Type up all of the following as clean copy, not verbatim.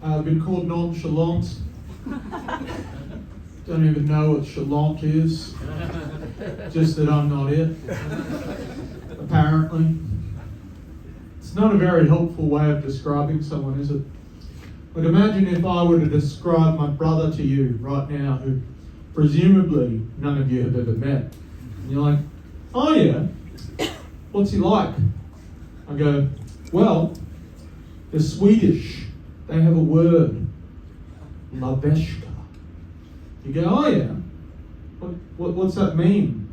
I've been called nonchalant. Don't even know what chalant is. Just that I'm not it. Apparently. It's not a very helpful way of describing someone, is it? But imagine if I were to describe my brother to you right now, who presumably none of you have ever met. And you're like, oh yeah, what's he like? I go, well, they're Swedish. They have a word, laveshka. You go, oh yeah, what's that mean?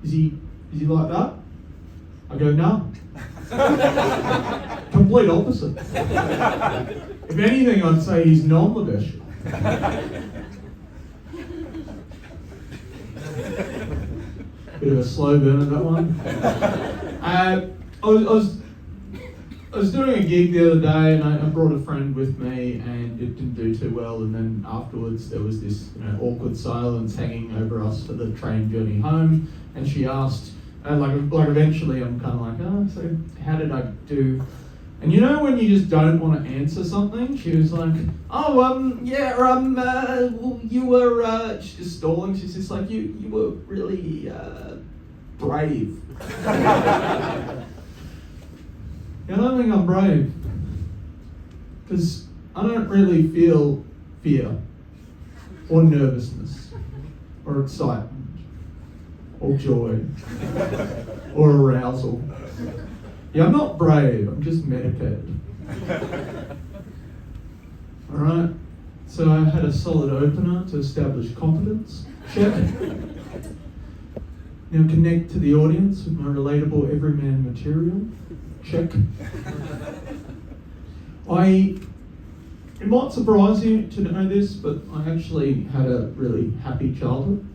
Is he like that? I go, no. Complete opposite. If anything, I'd say he's non-laveshka. Bit of a slow burn at that one. I was doing a gig the other day, and I brought a friend with me, and it didn't do too well. And then afterwards, there was this awkward silence hanging over us for the train journey home. And she asked, like eventually, I'm kind of like, oh, so how did I do? And you know when you just don't want to answer something? She was like, oh, you were, she's just stalling. She's just like, you were really brave. I don't think I'm brave, because I don't really feel fear, or nervousness, or excitement, or joy, or arousal. Yeah, I'm not brave, I'm just medicated. Alright, so I had a solid opener to establish competence. Check. Now connect to the audience with my relatable everyman material. Check. It might surprise you to know this, but I actually had a really happy childhood.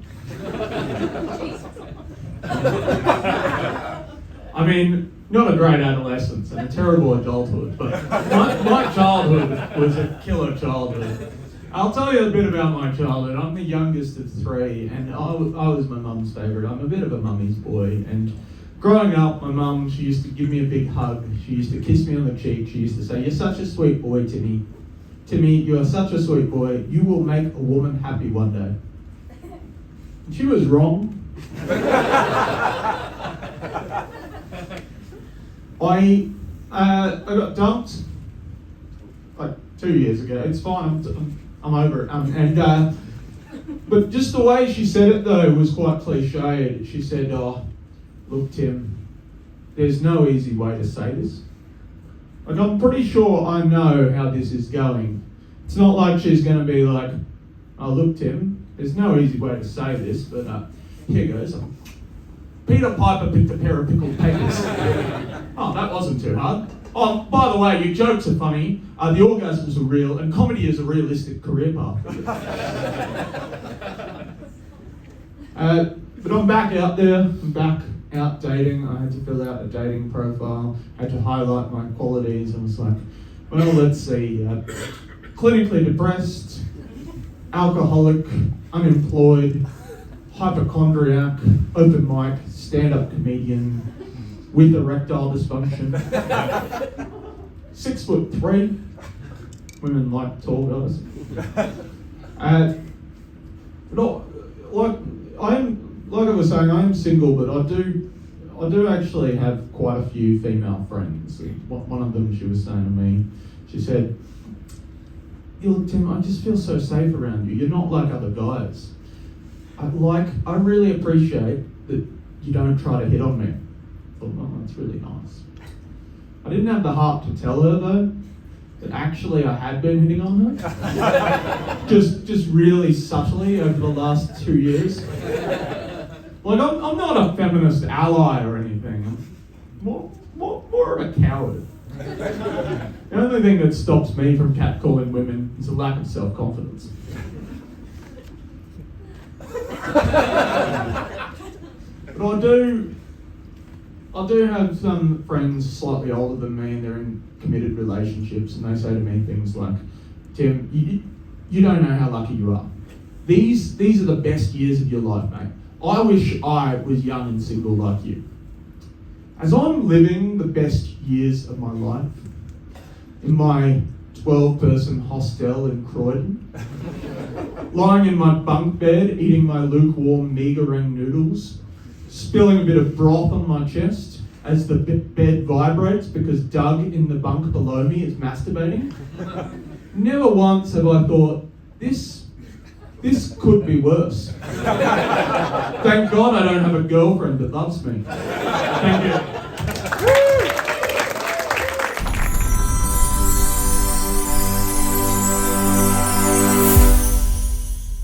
I mean, not a great adolescence and a terrible adulthood, but my childhood was a killer childhood. I'll tell you a bit about my childhood. I'm the youngest of three, and I was my mum's favourite. I'm a bit of a mummy's boy, and growing up, my mum, she used to give me a big hug. She used to kiss me on the cheek. She used to say, "You're such a sweet boy, Timmy. Timmy, you are such a sweet boy. You will make a woman happy one day." And she was wrong. I got dumped like 2 years ago. It's fine. I'm over it. But just the way she said it though was quite cliched. She said, "Oh, look, Tim, there's no easy way to say this. Like, I'm pretty sure I know how this is going. It's not like she's going to be like, oh, look, Tim, there's no easy way to say this, but here goes. Peter Piper picked a pair of pickled peppers." Oh, that wasn't too hard. Oh, by the way, your jokes are funny, the orgasms are real, and comedy is a realistic career path. But I'm back out there. I'm back out dating. I had to fill out a dating profile, had to highlight my qualities, and was like, well, let's see, clinically depressed, alcoholic, unemployed, hypochondriac, open mic, stand-up comedian, with erectile dysfunction, 6'3", women like tall guys. Like I was saying, I am single, but I do actually have quite a few female friends. One of them, she was saying to me, she said, "Look, Tim, I just feel so safe around you. You're not like other guys. I really appreciate that you don't try to hit on me." I thought, oh, that's really nice. I didn't have the heart to tell her though that actually I had been hitting on her, just really subtly over the last 2 years. Like, I'm not a feminist ally or anything. I'm more of a coward. The only thing that stops me from catcalling women is a lack of self-confidence. But I do have some friends slightly older than me, and they're in committed relationships, and they say to me things like, "Tim, you don't know how lucky you are. These are the best years of your life, mate. I wish I was young and single like you." As I'm living the best years of my life, in my 12-person hostel in Croydon, lying in my bunk bed, eating my lukewarm mee goreng noodles, spilling a bit of broth on my chest as the bed vibrates because Doug in the bunk below me is masturbating. Never once have I thought, this could be worse. Thank God I don't have a girlfriend that loves me. Thank you.